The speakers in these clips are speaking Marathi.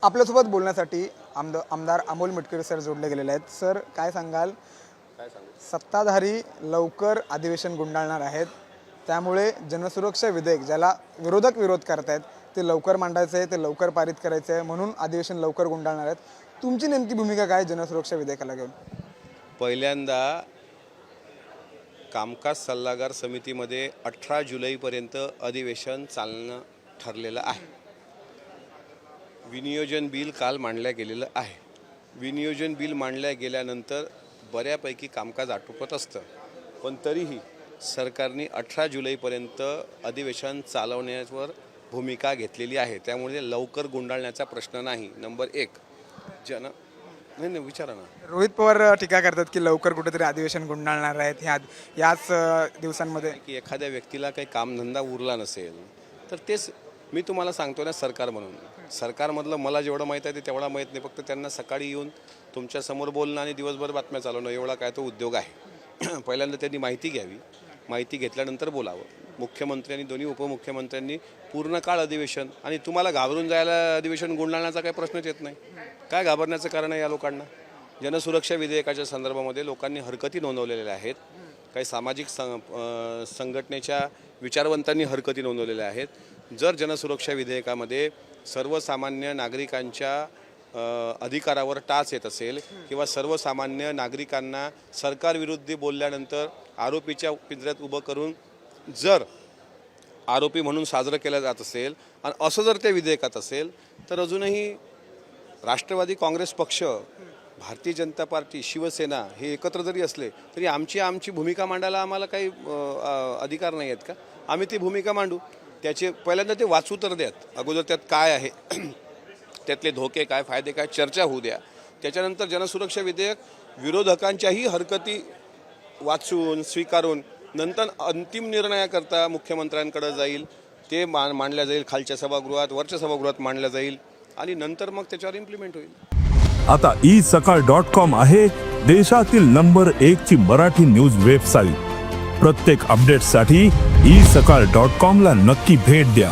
आपल्यासोबत बोलण्यासाठी आमदार अमोल मिटकरी सर जोडले गेलेले आहेत। सर काय सांगाल? सत्ताधारी लवकर अधिवेशन गुंडाळणार आहेत, त्यामुळे जनसुरक्षा विधेयक ज्याला विरोधक विरोध करत आहेत ते लवकर मांडायचं आहे, ते लवकर पारित करायचं आहे, म्हणून अधिवेशन लवकर गुंडाळणार आहेत। तुमची नेमकी भूमिका काय जनसुरक्षा विधेयकाला घेऊन? पहिल्यांदा कामकाज सल्लागार समितीमध्ये 18 जुलैपर्यंत अधिवेशन चालणं ठरलेलं आहे। विनियोजन बिल काल मांडल्या गेलेलं आहे। विनियोजन बिल मांडल्या गेल्यानंतर बऱ्यापैकी कामकाज आटोपत असतं, पण तरीही सरकारने 18 जुलैपर्यंत अधिवेशन चालवण्यावर भूमिका घेतलेली आहे। त्यामुळे लवकर गुंडाळण्याचा प्रश्न नाही। नंबर 1 नाही विचारा ना। रोहित पवार टीका करतात की लवकर कुठेतरी अधिवेशन गुंडाळणार आहेत याच दिवसांमध्ये, की एखाद्या व्यक्तीला काही कामधंदा उरला नसेल तर तेच मी तुम्हाला सांगतो ना, सरकार म्हणून सरकारमधलं मला जेवढं माहीत आहे ते तेवढा माहीत नाही। फक्त त्यांना सकाळी येऊन तुमच्यासमोर बोलणं आणि दिवसभर बातम्या चालवणं एवढा काय तो उद्योग आहे। पहिल्यांदा त्यांनी माहिती घ्यावी, माहिती घेतल्यानंतर बोलावं। मुख्यमंत्री आणि दोन्ही उपमुख्यमंत्र्यांनी पूर्ण काळ अधिवेशन, आणि तुम्हाला घाबरून जायला अधिवेशन गुंडाळण्याचा काही प्रश्नच येत नाही। काय घाबरण्याचं कारण आहे या लोकांना? जनसुरक्षा विधेयकाच्या संदर्भामध्ये लोकांनी हरकती नोंदवलेल्या आहेत। काही सामाजिक संघटनेच्या विचारवंतांनी हरकती नोंदवलेल्या आहेत। जर जनसुरक्षा विधेयकामध्ये सर्वसामान्य नागरिकांच्या अधिकारावर टाच येत असेल किंवा सर्वसामान्य नागरिकांना सरकारविरुद्ध बोलल्यानंतर आरोपीच्या पिंजऱ्यात उभं करून जर आरोपी म्हणून साजरं केलं जात असेल आणि असं जर त्या विधेयकात असेल, तर अजूनही राष्ट्रवादी काँग्रेस पक्ष, भारतीय जनता पार्टी, शिवसेना हे एकत्र जरी असले तरी आमची भूमिका मांडायला आम्हाला काही अधिकार नाही आहेत का? आम्ही ती भूमिका मांडू। त्याचे पहिल्यांदा ते वाचू तर द्यात, अगोदर त्यात काय आहे, त्यातले धोके काय, फायदे काय, चर्चा होऊ द्या। त्याच्यानंतर जनसुरक्षा विधेयक विरोधकांच्याही हरकती वाचून स्वीकारून नंतर अंतिम निर्णयाकरता मुख्यमंत्र्यांकडे जाईल, ते मांडल्या जाईल, खालच्या सभागृहात वरच्या सभागृहात मांडल्या जाईल आणि नंतर मग त्याच्यावर इम्प्लिमेंट होईल। आता isakal.com आहे देशातील नंबर 1 ची मराठी न्यूज वेबसाईट। प्रत्येक अपडेटसाठी isakal.com ला नक्की भेट द्या।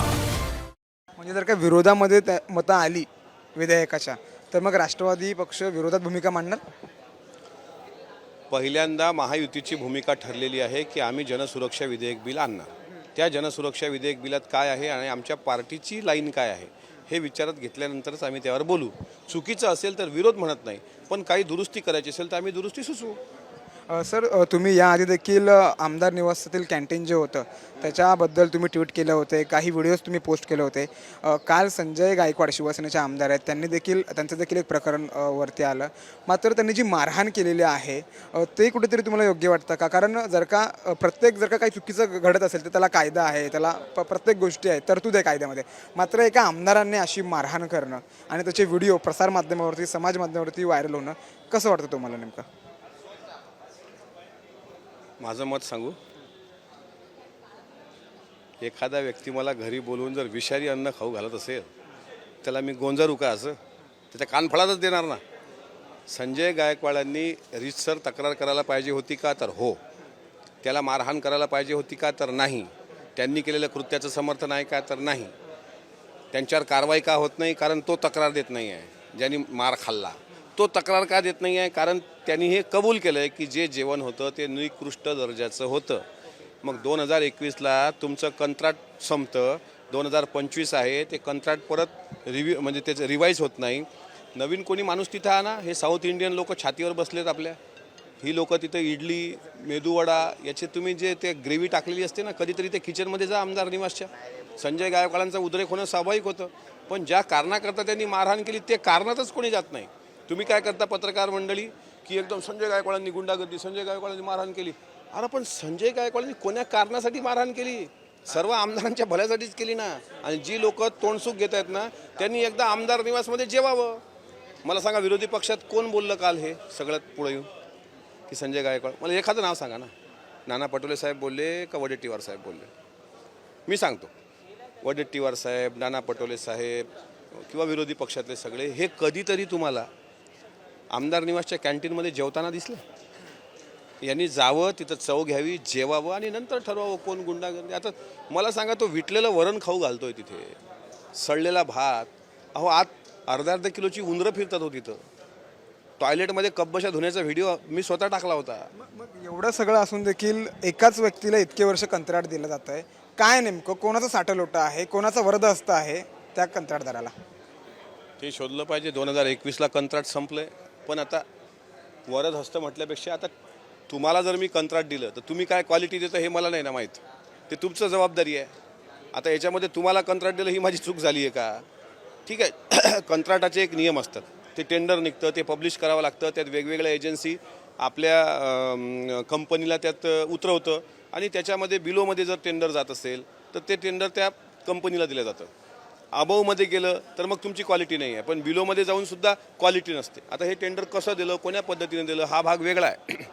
म्हणजे जर का विरोधामध्ये मतं आली विधेयकाच्या, तर मग राष्ट्रवादी पक्ष विरोधात भूमिका मांडणार? पहिल्यांदा महायुतीची भूमिका ठरलेली आहे की आम्ही जनसुरक्षा विधेयक बिल आणणार। त्या जनसुरक्षा विधेयक बिलात काय आहे आणि आमच्या पार्टीची लाईन काय आहे हे विचारात घेतल्यानंतरच आम्ही त्यावर बोलू। चुकीचं असेल तर विरोध म्हणत नाही, पण काही दुरुस्ती करायची असेल तर आम्ही दुरुस्ती सुचवू। सर, तुम्ही याआधी देखील आमदार निवासातील कॅन्टीन जे होतं त्याच्याबद्दल तुम्ही ट्विट केले होते, काही व्हिडिओज तुम्ही पोस्ट केले होते। काल संजय गायकवाड शिवसेनेचे आमदार आहेत, त्यांचं देखील एक प्रकरण वरती आलं। मात्र त्यांनी जी मारहाण केलेली आहे ते कुठेतरी तुम्हाला योग्य वाटतं का? कारण जर का काही चुकीचं घडत असेल तर त्याला कायदा आहे, त्याला प्रत्येक गोष्टी आहे, तरतूद आहे कायद्यामध्ये। मात्र एका आमदारांनी अशी मारहाण करणं आणि त्याचे व्हिडिओ प्रसारमाध्यमावरती, समाज माध्यमावरती व्हायरल होणं कसं वाटतं तुम्हाला नेमकं? माझं मत सांगू, एखादा व्यक्ती मला घरी बोलवून जर विषारी अन्न खाऊ घालत असेल त्याला मी गोंजारू का? असं त्याच्या कानफळातच देणार ना। संजय गायकवाडांनी रीतसर तक्रार करायला पाहिजे होती का? तर हो। त्याला मारहाण करायला पाहिजे होती का? तर नाही। त्यांनी केलेल्या कृत्याचं समर्थन आहे का? तर नाही। त्यांच्यावर कारवाई का होत नाही? कारण तो तक्रार देत नाही आहे। ज्यांनी मार खाल्ला तो तक्रार का देत नाही आहे? कारण त्यांनी हे कबूल केलं आहे की जे जेवण होतं ते निकृष्ट दर्जाचं होतं। मग 2021ला तुमचं कंत्राट संपतं, 2025 आहे, ते कंत्राट परत म्हणजे त्याचं रिवाईज होत नाही। नवीन कोणी माणूस तिथं आणा। हे साऊथ इंडियन लोक छातीवर बसलेत आपल्या, ही लोक तिथं इडली, मेदूवडा याचे तुम्ही जे ते ग्रेव्ही टाकलेली असते ना, कधीतरी ते किचनमध्ये जा आमदार निवासच्या। संजय गायकवाडांचा उद्रेक होणं स्वाभाविक होतं, पण ज्या कारणाकरता त्यांनी मारहाण केली ते कारणातच कोणी जात नाही। तुम्ही काय करता पत्रकार मंडळी की एकदम संजय गायकवाडांनी गुंडागर्दी, संजय गायकवाडांनी मारहाण केली। अरे पण संजय गायकवाडांनी कोण्या कारणासाठी मारहाण केली? सर्व आमदारांच्या भल्यासाठीच केली ना। आणि जी लोक तोंडसुख घेत आहेत ना त्यांनी एकदा आमदार निवासमध्ये जेवावं। मला सांगा, विरोधी पक्षात कोण बोललं काल हे सगळ्यात पुढे येऊन की संजय गायकवाड? मला एखादं नाव सांगा ना। नाना पटोले साहेब बोलले का वडेट्टीवार साहेब बोलले? मी सांगतो, वडेट्टीवार साहेब, नाना पटोले साहेब किंवा विरोधी पक्षातले सगळे हे कधीतरी तुम्हाला आमदार निवासच्या कॅन्टीनमध्ये जेवताना दिसले? यांनी जावं, तिथं चव घ्यावी, जेवावं आणि नंतर ठरवावं कोण गुंडागर्दी। आता मला सांगा, तो विटलेलं वरण खाऊ घालतोय तिथे, सडलेला भात। अहो आत अर्धा किलोची उंदरं फिरतात हो तिथं. टॉयलेटमध्ये कब्बशा धुण्याचा व्हिडिओ मी स्वतः टाकला होता. मग एवढं सगळं असून देखील एकाच व्यक्तीला इतके वर्ष कंत्राट दिलं जात आहे. काय नेमकं कोणाचा साठलोटा आहे, कोणाचा वरदहस्त आहे त्या कंत्राटदाराला? ते शोधलं पाहिजे. 2021ला कंत्राट संपलंय, पण आता वरद हस्त म्हटल्यापेक्षा आता तुम्हाला जर मी कंत्राट दिलं तर तुम्ही काय क्वालिटी देतं हे मला नाही ना माहीत. ते तुमचं जबाबदारी आहे. आता याच्यामध्ये तुम्हाला कंत्राट दिलं ही माझी चूक झाली आहे का? ठीक आहे, कंत्राटाचे एक नियम असतात. ते टेंडर निघतं, ते पब्लिश करावं लागतं, त्यात वेगवेगळ्या एजन्सी आपल्या कंपनीला त्यात उतरवतं आणि त्याच्यामध्ये बिलोमध्ये जर टेंडर जात असेल तर ते टेंडर त्या कंपनीला दिलं जातं. अबावमध्ये गेलं तर मग तुमची क्वालिटी नाही आहे, पण बिलोमध्ये जाऊन सुद्धा क्वालिटी नसते. आता हे टेंडर कसं दिलं, कोण्या पद्धतीने दिलं हा भाग वेगळा आहे.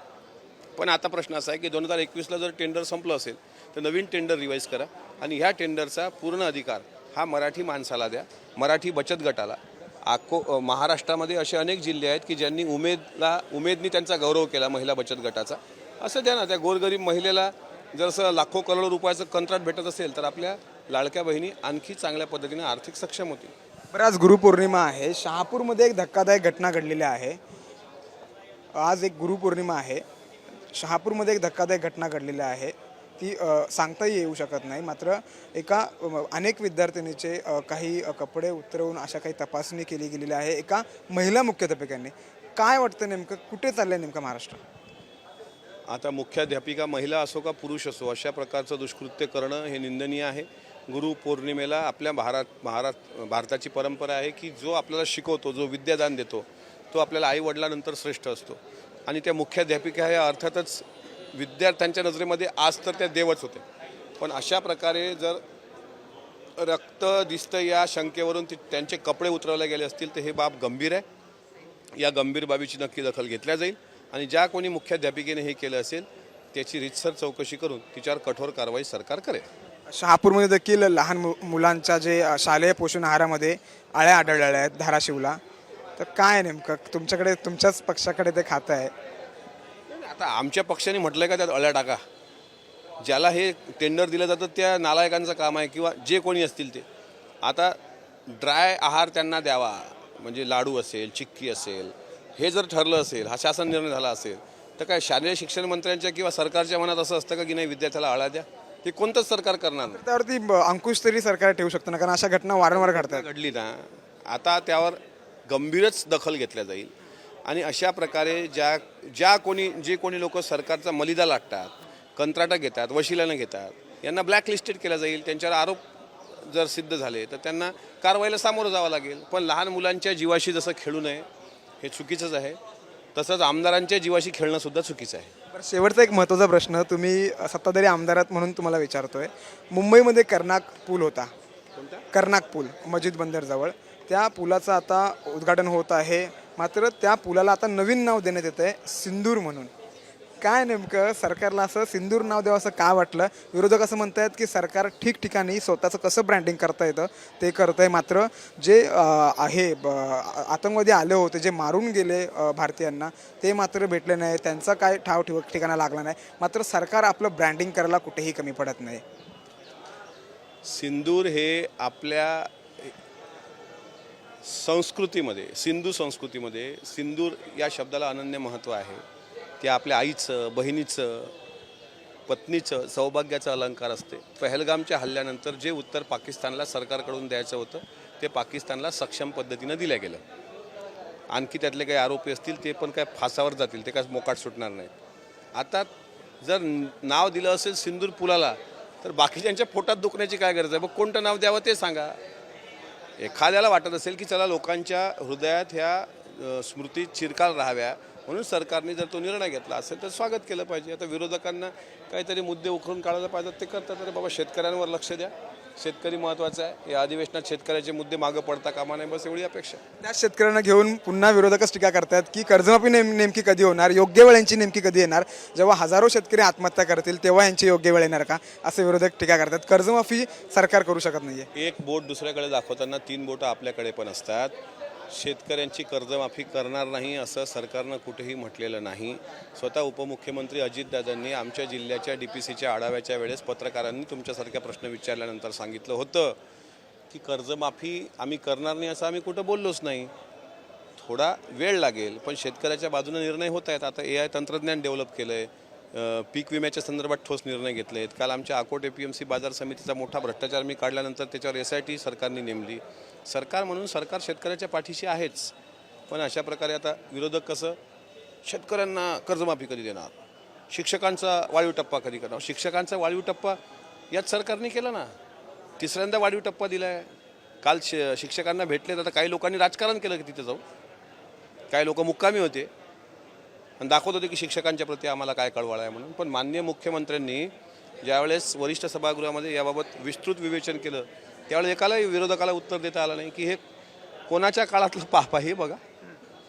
पण आता प्रश्न असा आहे की 2021ला जर टेंडर संपलं असेल तर नवीन टेंडर रिवाईज करा आणि ह्या टेंडरचा पूर्ण अधिकार हा मराठी माणसाला द्या, मराठी बचत गटाला. महाराष्ट्रामध्ये असे अनेक जिल्हे आहेत की ज्यांनी उमेदनी त्यांचा गौरव केला महिला बचत गटाचा. असं द्या ना, त्या गोरगरीब महिलेला जर लाखो करोड रुपयाचं कंत्राट भेटत असेल तर आपल्या लाडक्या बहिणी आणखी चांगल्या पद्धतीने आर्थिक सक्षम होतील. बरं, आज गुरुपौर्णिमा आहे. शहापूरमध्ये एक धक्कादायक घटना घडलेली आहे. आज एक गुरुपौर्णिमा आहे. शहापूरमध्ये एक धक्कादायक घटना घडलेली आहे. ती सांगताही येऊ शकत नाही. मात्र एका अनेक विद्यार्थिनीचे काही कपडे उतरवून अशा काही तपासणी केली गेलेली आहे एका महिला मुख्याध्यापिकांनी. काय वाटतं नेमकं कुठे चाललंय नेमकं महाराष्ट्र? आता मुख्याध्यापिका महिला असो का पुरुष असो अशा प्रकारचं दुष्कृत्य करणं हे निंदनीय आहे. गुरुपौर्णिमेला आपल्या भारताची परंपरा आहे की जो आपल्याला शिकवतो, जो विद्यादान देतो तो आपल्याला आईवडिलांनंतर श्रेष्ठ असतो. आणि त्या मुख्याध्यापिका ह्या अर्थातच विद्यार्थ्यांच्या नजरेमध्ये आज तर त्या देवच होते. पण अशा प्रकारे जर रक्त दिसतं या शंकेवरून त्यांचे कपडे उतरवले गेले असतील तर हे बाब गंभीर आहे. या गंभीर बाबीची नक्की दखल घेतल्या जाईल आणि ज्या कोणी मुख्याध्यापिकेने हे केलं असेल त्याची रीतसर चौकशी करून तिच्यावर कठोर कारवाई सरकार करेल. शहापूरमध्ये देखील लहान मुलांच्या जे शालेय पोषण आहारामध्ये आळ्या आढळलेल्या आहेत धाराशिवला. तर काय नेमकं तुमच्याकडे, तुमच्याच पक्षाकडे ते खातं आहे? आता आमच्या पक्षाने म्हटलं का त्यात अळ्या टाका. ज्याला हे टेंडर दिलं जातं त्या नालायकांचं काम आहे किंवा जे कोणी असतील ते. आता ड्राय आहार त्यांना द्यावा म्हणजे लाडू असेल, चिक्की असेल, हे जर ठरलं असेल, हा शासन निर्णय झाला असेल तर काय शालेय शिक्षण मंत्र्यांच्या किंवा सरकारच्या मनात असं असतं का की नाही विद्यार्थ्याला आळा द्या? हे कोणतंच सरकार करणार नाही. त्यावरती अंकुश तरी सरकार ठेवू शकतं ना, कारण अशा घटना वारंवार घडतात. घडली ना, आता त्यावर गंभीरच दखल घेतल्या जाईल आणि अशा प्रकारे जे कोणी लोक सरकारचा मलिदा लाटतात, कंत्राटा घेतात, वशिल्यानं घेतात, यांना ब्लॅकलिस्टेड केलं जाईल. त्यांच्यावर आरोप जर सिद्ध झाले तर त्यांना कारवाईला सामोरं जावं लागेल. पण लहान मुलांच्या जीवाशी जसं खेळू नये हे चुकीचंच आहे, तसंच आमदारांच्या जीवाशी खेळणं सुद्धा चुकीचं आहे. बरं, शेवटचा एक महत्त्वाचा प्रश्न तुम्ही सत्ताधारी आमदारात म्हणून तुम्हाला विचारतोय. मुंबईमध्ये कर्नाक पूल होता, कर्नाक पूल मस्जिद बंदरजवळ, त्या पुलाचं आता उद्घाटन होत आहे. मात्र त्या पुलाला आता नवीन नाव देण्यात येतं आहे सिंदूर म्हणून. काय नेमकं सरकारला असं सिंदूर नाव द्यावं असं का वाटलं? विरोधक असं म्हणत आहेत की सरकार ठिकठिकाणी स्वतःचं कसं ब्रँडिंग करता येतं ते करतं आहे. मात्र जे आतंकवादी आले होते, जे मारून गेले भारतीयांना, ते मात्र भेटले नाही, त्यांचा काय ठिकाणा लागला नाही. मात्र सरकार आपलं ब्रँडिंग करायला कुठेही कमी पडत नाही. सिंदूर हे आपल्या संस्कृतीमध्ये, सिंधू संस्कृतीमध्ये सिंदूर या शब्दाला अनन्य महत्त्व आहे. ते आपल्या आईचं, बहिणीचं, पत्नीचं सौभाग्याचा अलंकार असते. पहलगामच्या हल्ल्यानंतर जे उत्तर पाकिस्तानला सरकारकडून द्यायचं होतं ते पाकिस्तानला सक्षम पद्धतीनं दिलं गेलं. आणखी त्यातले काही आरोपी असतील ते पण काय फासावर जातील, ते काय मोकाट सुटणार नाहीत. आता जर नाव दिलं असेल सिंदूर पुलाला तर बाकीच्यांच्या पोटात दुखण्याची काय गरज आहे? मग कोणतं नाव द्यावं ते सांगा. एखाद्याला वाटत असेल की चला लोकांच्या हृदयात ह्या स्मृती चिरकाल राहाव्या म्हणून सरकारने जर तो निर्णय घेतला असेल तर स्वागत केलं पाहिजे. आता विरोधकांना काहीतरी मुद्दे उकरून काढायला पाहिजेत ते करतात. अरे बाबा, शेतकऱ्यांवर लक्ष द्या, शेतकरी महत्त्वाचा आहे. या अधिवेशनात शेतकऱ्याचे मुद्दे मागं पडता कामा नये, बस एवढी अपेक्षा. त्या शेतकऱ्यांना घेऊन पुन्हा विरोधकच टीका करतात की कर्जमाफी नेमकी कधी होणार, योग्य वेळ यांची नेमकी कधी येणार? जेव्हा हजारो शेतकरी आत्महत्या करतील तेव्हा यांची योग्य वेळ येणार का, असे विरोधक टीका करतात. कर्जमाफी सरकार करू शकत नाहीये. एक बोट दुसऱ्याकडे दाखवताना 3 बोटं आपल्याकडे पण असतात. शेतकऱ्यांची कर्जमाफी करणार नाही असं सरकारनं कुठेही म्हटलेलं नाही. स्वतः उपमुख्यमंत्री अजितदादांनी आमच्या जिल्ह्याच्या DPCच्या आढाव्याच्या वेळेस पत्रकारांनी तुमच्यासारख्या प्रश्न विचारल्यानंतर सांगितलं होतं की कर्जमाफी आम्ही करणार नाही असं आम्ही कुठं बोललोच नाही. थोडा वेळ लागेल, पण शेतकऱ्याच्या बाजूने निर्णय होत आहेत. आता AI तंत्रज्ञान डेव्हलप केलं आहे, पीक विम्याच्या संदर्भात ठोस निर्णय घेतले आहेत. काल आमच्या अकोट APMC बाजार समितीचा मोठा भ्रष्टाचार मी काढल्यानंतर त्याच्यावर SIT सरकारने नेमली. सरकार म्हणून सरकार शेतकऱ्याच्या पाठीशी आहेच, पण अशा प्रकारे आता विरोधक कसं शेतकऱ्यांना कर्जमाफी कधी देणार, शिक्षकांचा वाढीव टप्पा कधी करणार. शिक्षकांचा वाढीव टप्पा याच सरकारने केला ना, तिसऱ्यांदा वाढीव टप्पा दिला आहे. काल शिक्षकांना भेटले, आता काही लोकांनी राजकारण केलं की तिथे जाऊन काही लोक मुक्कामी होते आणि दाखवत होते की शिक्षकांच्या प्रती आम्हाला काय कळवळ आहे म्हणून. पण माननीय मुख्यमंत्र्यांनी ज्यावेळेस वरिष्ठ सभागृहामध्ये याबाबत विस्तृत विवेचन केलं, त्यावेळेस एकालाही विरोधकाला उत्तर देता आलं नाही की हे कोणाच्या काळातलं पाप आहे हे बघा.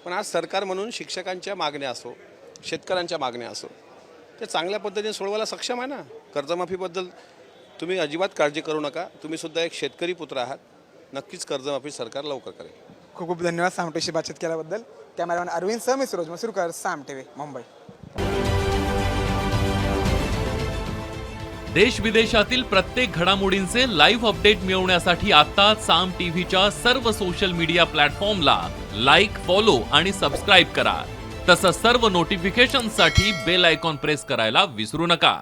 पण आज सरकार म्हणून शिक्षकांच्या मागण्या असो, शेतकऱ्यांच्या मागण्या असो, ते चांगल्या पद्धतीने सोडवायला सक्षम आहे ना. कर्जमाफीबद्दल तुम्ही अजिबात काळजी करू नका. तुम्ही सुद्धा एक शेतकरी पुत्र आहात. नक्कीच कर्जमाफी सरकार लवकर करेल. खूप खूप धन्यवाद सामटेशी बातचीत केल्याबद्दल. कॅमेरामॅन अरविंद सह मी सुरोज मसूरकर, साम TV मुंबई. देश विदेशातील प्रत्येक घडामोडींचे लाईव्ह अपडेट मिळवण्यासाठी आता साम टीव्हीच्या सर्व सोशल मीडिया प्लॅटफॉर्मला लाईक, फॉलो आणि सबस्क्राईब करा. तसंच सर्व नोटिफिकेशनसाठी बेल आयकॉन प्रेस करायला विसरू नका.